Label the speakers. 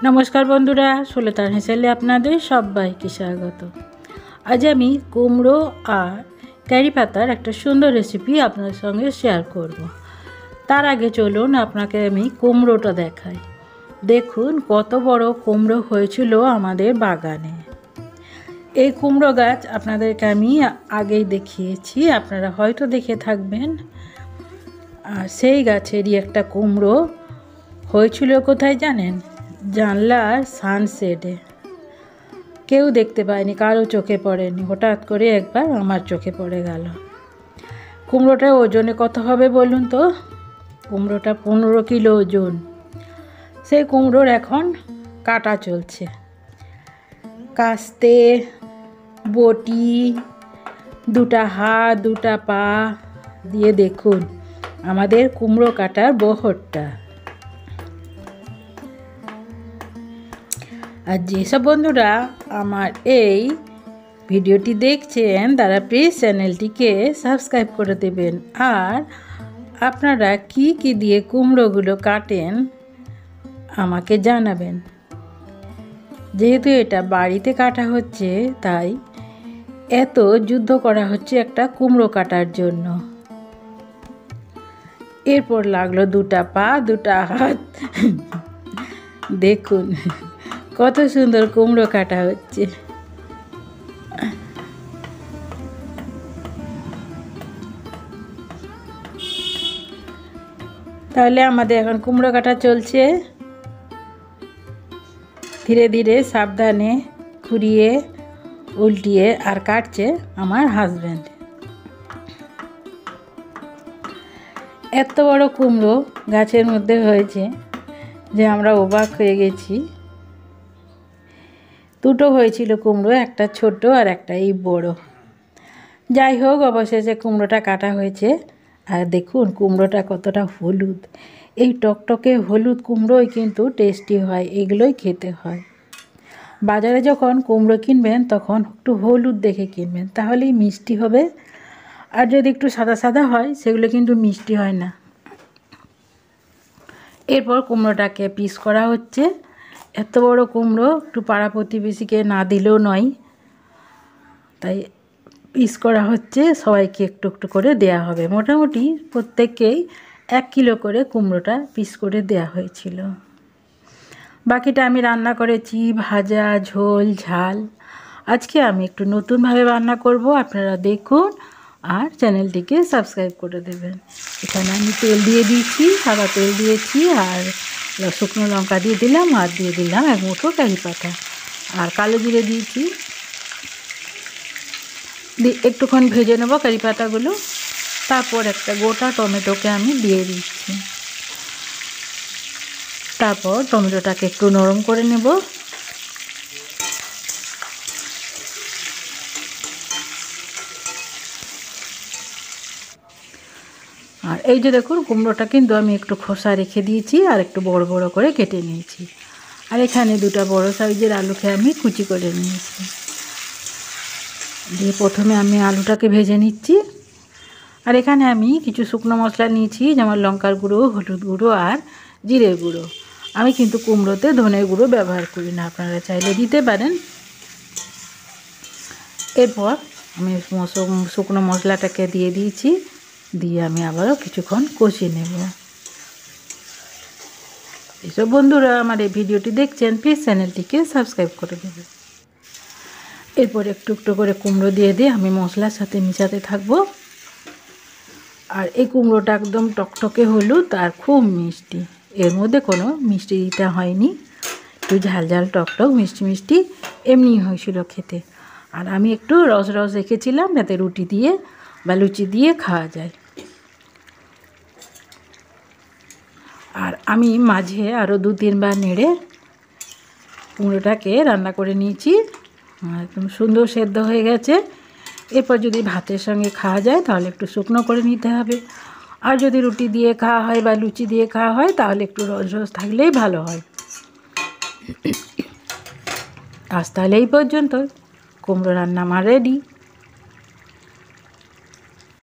Speaker 1: নমস্কার বন্ধুরা, সুলতান হেসেলে আপনাদের সবাইকে স্বাগত। আজ আমি কুমড়ো আর কারি পাতার একটা সুন্দর রেসিপি আপনাদের সঙ্গে শেয়ার করব। তার আগে চলুন আপনাকে আমি কুমড়োটা দেখাই। দেখুন কত বড় কুমড়ো হয়েছিল আমাদের বাগানে। এই কুমড়ো গাছ আপনাদেরকে আমি আগেই দেখিয়েছি, আপনারা হয়তো দেখে থাকবেন। আর সেই গাছেরই একটা কুমড়ো হয়েছিল কোথায় জানেন? জানলার সানশেডে। কেউ দেখতে পায়নি, কারো চোখে পড়েনি। হঠাৎ করে একবার আমার চোখে পড়ে গেল। কুমড়োটার ওজনে কত হবে বলুন তো? কুমড়োটা 15 কিলো ওজন। সেই কুমড়োর এখন কাটা চলছে। কাস্তে, বটি, দুটা হাত দুটা পা দিয়ে দেখুন আমাদের কুমড়ো কাটার বহরটা। আর যেসব বন্ধুরা আমার এই ভিডিওটি দেখছেন তারা প্লিজ চ্যানেলটিকে সাবস্ক্রাইব করে দেবেন। আর আপনারা কি কি দিয়ে কুমড়োগুলো কাটেন আমাকে জানাবেন। যেহেতু এটা বাড়িতে কাটা হচ্ছে তাই এত যুদ্ধ করা হচ্ছে একটা কুমড়ো কাটার জন্য। এরপর লাগলো দুটা পা দুটা হাত। দেখুন কত সুন্দর কুমড়ো কাটা হচ্ছে। তাহলে আমাদের এখন কুমড়ো কাটা চলছে। ধীরে ধীরে সাবধানে ঘুরিয়ে উল্টিয়ে আর কাটছে আমার হাজব্যান্ড। এত বড় কুমড়ো গাছের মধ্যে হয়েছে যে আমরা অবাক হয়ে গেছি। দুটো হয়েছিল কুমড়ো, একটা ছোট আর একটা এই বড়। যাই হোক, অবশেষে কুমড়োটা কাটা হয়েছে। আর দেখুন কুমড়োটা কতটা হলুদ। এই টকটকে হলুদ কুমড়োই কিন্তু টেস্টি হয়, এগুলোই খেতে হয়। বাজারে যখন কুমড়ো কিনবেন তখন একটু হলুদ দেখে কিনবেন, তাহলেই মিষ্টি হবে। আর যদি একটু সাদা সাদা হয় সেগুলো কিন্তু মিষ্টি হয় না। এরপর কুমড়োটাকে পিস করা হচ্ছে। এত বড় কুমড়ো একটু পাড়া প্রতিবেশীকে না দিলেও নয়, তাই পিস করা হচ্ছে। সবাইকে একটু একটু করে দেয়া হবে। মোটামুটি প্রত্যেককেই 1 কিলো করে কুমড়োটা পিস করে দেয়া হয়েছিল। বাকিটা আমি রান্না করেছি ভাজা, ঝোল, ঝাল। আজকে আমি একটু নতুনভাবে রান্না করব, আপনারা দেখুন আর চ্যানেলটিকে সাবস্ক্রাইব করে দেবেন। এখানে আমি তেল দিয়ে দিয়েছি, সাদা তেল দিয়েছি, আর শুকনো লঙ্কা দিয়ে দিলাম, আর দিয়ে দিলাম 1 মুঠো কারি পাতা, আর কালো জিরে দিয়েছি। একটুক্ষণ ভেজে নেব কারি পাতাগুলো। তারপর একটা গোটা টমেটোকে আমি দিয়ে দিচ্ছি। তারপর টমেটোটাকে একটু নরম করে নেব। আর এই যে দেখুন কুমড়োটা কিন্তু আমি একটু খোসা রেখে দিয়েছি আর একটু বড় বড় করে কেটে নিয়েছি। আর এখানে দুটো বড় সাইজের আলুকে আমি কুচি করে নিয়েছি। দিয়ে প্রথমে আমি আলুটাকে ভেজে নিচ্ছি। আর এখানে আমি কিছু শুকনো মশলা নিয়েছি, যেমন লঙ্কার গুঁড়ো, হলুদ গুঁড়ো আর জিরের গুঁড়ো। আমি কিন্তু কুমড়োতে ধনের গুঁড়ো ব্যবহার করি না, আপনারা চাইলে দিতে পারেন। এরপর আমি শুকনো মশলাটাকে দিয়ে দিয়েছি, দিয়ে আমি আবারও কিছুক্ষণ কষিয়ে নেব। এসব বন্ধুরা আমার এই ভিডিওটি দেখছেন প্লিজ চ্যানেলটিকে সাবস্ক্রাইব করে দেবেন। এরপর একটু একটু করে কুমড়ো দিয়ে আমি মশলার সাথে মিশাতে থাকবো। আর এই কুমড়োটা একদম টকটকে হলুদ আর খুব মিষ্টি। এর মধ্যে কোনো মিষ্টি দিতে হয়নি, একটু ঝাল ঝাল টকটক মিষ্টি মিষ্টি এমনি হয়েছিল খেতে। আর আমি একটু রস রস রেখেছিলাম যাতে রুটি দিয়ে বা লুচি দিয়ে খাওয়া যায়। আর আমি মাঝে আরও 2-3 বার নেড়ে কুমড়োটাকে রান্না করে নিয়েছি। একদম সুন্দর সেদ্ধ হয়ে গেছে। এরপর যদি ভাতের সঙ্গে খাওয়া যায় তাহলে একটু শুকনো করে নিতে হবে। আর যদি রুটি দিয়ে খাওয়া হয় বা লুচি দিয়ে খাওয়া হয় তাহলে একটু রস রস থাকলেই ভালো হয়। আজ তাহলে এই পর্যন্ত। কুমড়ো রান্না আমার রেডি।